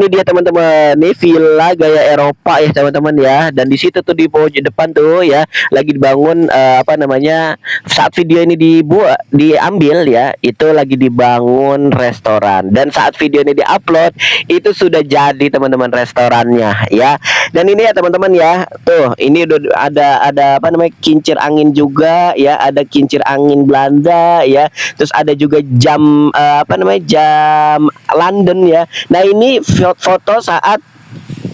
ini dia teman-teman, ini villa gaya Eropa ya teman-teman ya. Dan di situ tuh di pojok depan tuh ya lagi dibangun apa namanya, saat video ini diambil ya itu lagi dibangun restoran, dan saat video ini diupload itu sudah jadi teman-teman restorannya ya. Dan ini ya teman-teman ya, tuh ini udah ada apa namanya, kincir angin juga ya, ada kincir angin Belanda ya. Terus ada juga jam apa namanya, jam London ya. Nah ini foto saat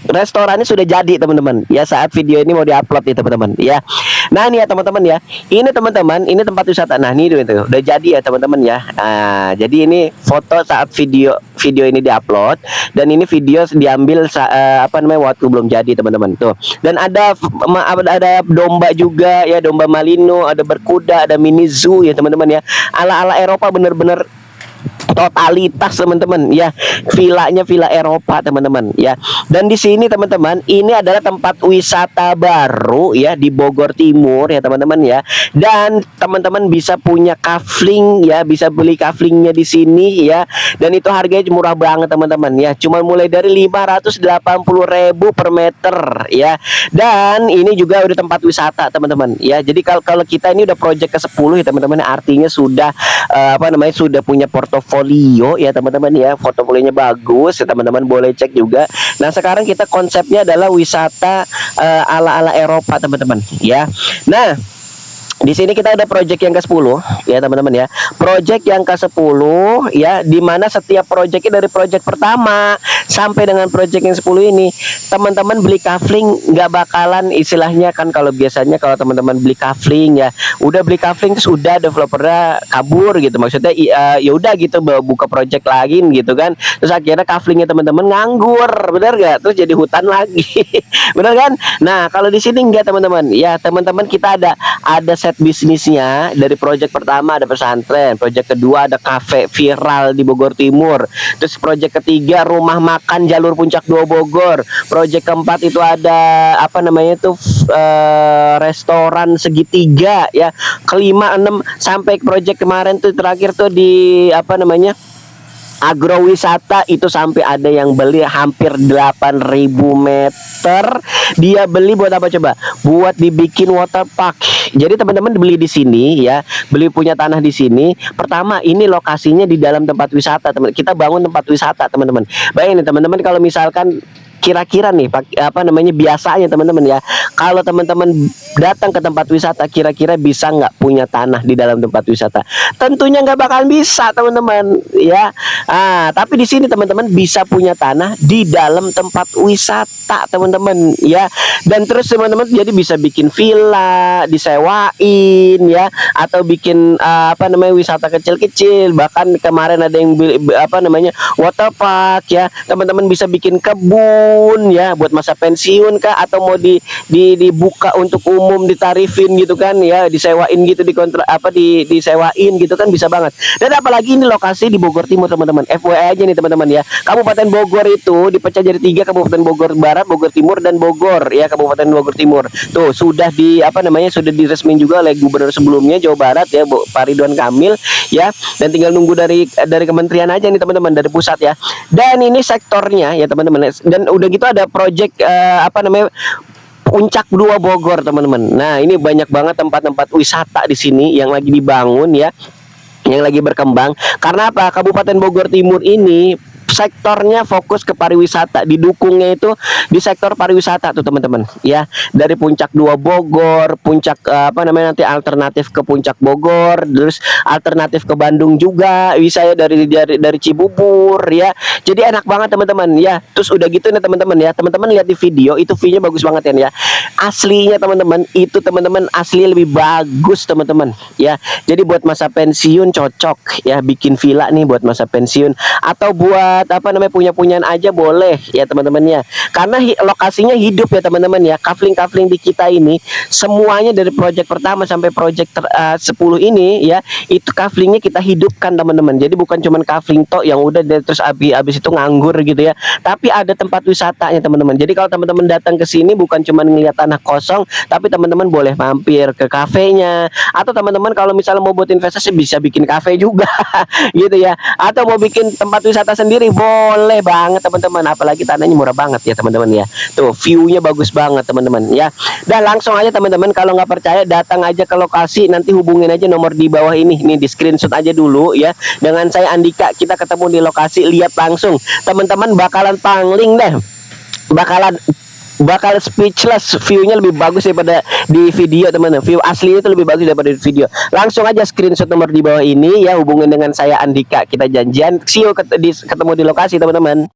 restorannya sudah jadi teman-teman ya, saat video ini mau diupload nih teman-teman ya. Nah ini ya teman-teman ya, ini teman-teman, ini tempat wisata. Nah ini itu udah jadi ya teman-teman ya. Nah, jadi ini foto saat video ini diupload, dan ini video diambil apa namanya, waktu belum jadi teman-teman tuh. Dan ada domba juga ya, domba Malino, ada berkuda, ada mini zoo ya teman-teman ya, ala-ala Eropa bener-bener totalitas teman-teman ya, villanya villa Eropa teman-teman ya. Dan di sini teman-teman, ini adalah tempat wisata baru ya di Bogor Timur ya teman-teman ya. Dan teman-teman bisa punya kafling ya, bisa beli kaflingnya di sini ya. Dan itu harganya murah banget teman-teman ya, cuma mulai dari 580.000 per meter ya. Dan ini juga udah tempat wisata teman-teman ya. Jadi kalau kita ini udah project ke-10 ya teman-teman, artinya sudah apa namanya, sudah punya portofolio ya teman-teman ya. Portofolionya bagus ya teman-teman, boleh cek juga. Nah sekarang kita konsepnya adalah wisata ala-ala Eropa teman-teman ya. Nah di sini kita ada project yang ke-10 ya teman-teman ya. Project yang ke-10 ya, dimana setiap projectnya dari project pertama sampai dengan project yang 10 ini, teman-teman beli kafling nggak bakalan istilahnya kan, kalau biasanya kalau teman-teman beli kafling ya, udah beli kafling terus udah developernya kabur gitu, maksudnya ya udah gitu buka project lagi gitu kan, terus akhirnya kaflingnya teman-teman nganggur, bener gak? Terus jadi hutan lagi bener kan? Nah kalau di sini enggak teman-teman ya, teman-teman kita ada set bisnisnya. Dari project pertama ada pesantren, project kedua ada kafe viral di Bogor Timur, terus project ketiga rumah makan jalur Puncak 2 Bogor, project keempat itu ada apa namanya itu restoran segitiga ya, kelima, enam, sampai project kemarin tuh terakhir tuh di apa namanya, agrowisata, itu sampai ada yang beli hampir 8.000 meter. Dia beli buat apa coba? Buat dibikin water park. Jadi teman-teman beli di sini ya, beli punya tanah di sini. Pertama ini lokasinya di dalam tempat wisata, teman. Kita bangun tempat wisata teman-teman. Bayangin teman-teman, kalau misalkan kira-kira nih apa namanya, biasanya teman-teman ya, kalau teman-teman datang ke tempat wisata, kira-kira bisa nggak punya tanah di dalam tempat wisata? Tentunya nggak bakalan bisa teman-teman ya. Tapi di sini teman-teman bisa punya tanah di dalam tempat wisata teman-teman ya. Dan terus teman-teman jadi bisa bikin villa disewain ya, atau bikin apa namanya, wisata kecil-kecil. Bahkan kemarin ada yang apa namanya, water park ya, teman-teman bisa bikin kebun ya buat masa pensiun kah, atau mau dibuka untuk umum, ditarifin gitu kan ya, disewain gitu, dikontrak apa, disewain gitu kan, bisa banget. Dan apalagi ini lokasi di Bogor Timur teman-teman. FYI aja nih teman-teman ya, Kabupaten Bogor itu dipecah jadi 3, Kabupaten Bogor Barat, Bogor Timur, dan Bogor ya. Kabupaten Bogor Timur tuh sudah di apa namanya, sudah diresmin juga oleh gubernur sebelumnya Jawa Barat ya, Pak Ridwan Kamil ya. Dan tinggal nunggu dari kementerian aja nih teman-teman, dari pusat ya. Dan ini sektornya ya teman-teman. Dan udah gitu ada project apa namanya, Puncak 2 Bogor teman-teman. Nah ini banyak banget tempat-tempat wisata di sini yang lagi dibangun ya, yang lagi berkembang. Karena apa? Kabupaten Bogor Timur ini sektornya fokus ke pariwisata, didukungnya itu di sektor pariwisata tuh teman-teman ya. Dari Puncak 2 Bogor, puncak apa namanya, nanti alternatif ke Puncak Bogor, terus alternatif ke Bandung juga bisa ya, dari Cibubur ya. Jadi enak banget teman-teman ya. Terus udah gitu nih teman-teman ya, teman-teman lihat di video itu, view-nya bagus banget ya. Aslinya teman-teman itu, teman-teman asli lebih bagus teman-teman ya. Jadi buat masa pensiun cocok ya, bikin villa nih buat masa pensiun, atau buat apa namanya, punya-punyaan aja boleh ya teman-teman ya. Karena lokasinya hidup ya teman-teman ya. Kafling-kafling di kita ini semuanya dari project pertama sampai project 10 ini ya, itu kaflingnya kita hidupkan teman-teman. Jadi bukan cuman kafling tok yang udah terus habis itu nganggur gitu ya, tapi ada tempat wisatanya teman-teman. Jadi kalau teman-teman datang ke sini bukan cuman ngelihat tanah kosong, tapi teman-teman boleh mampir ke kafenya, atau teman-teman kalau misalnya mau buat investasi bisa bikin kafe juga gitu ya, atau mau bikin tempat wisata sendiri boleh banget teman-teman, apalagi tanahnya murah banget ya teman-teman ya. Tuh view-nya bagus banget teman-teman ya. Dan langsung aja teman-teman, kalau nggak percaya datang aja ke lokasi, nanti hubungin aja nomor di bawah ini nih, di screenshot aja dulu ya. Dengan saya Andika, kita ketemu di lokasi, lihat langsung teman-teman, bakalan pangling deh, bakalan bakal speechless. View-nya lebih bagus daripada di video teman-teman, view aslinya itu lebih bagus daripada di video. Langsung aja screenshot nomor di bawah ini ya, hubungin dengan saya Andika, kita janjian, see you ketemu di lokasi teman-teman.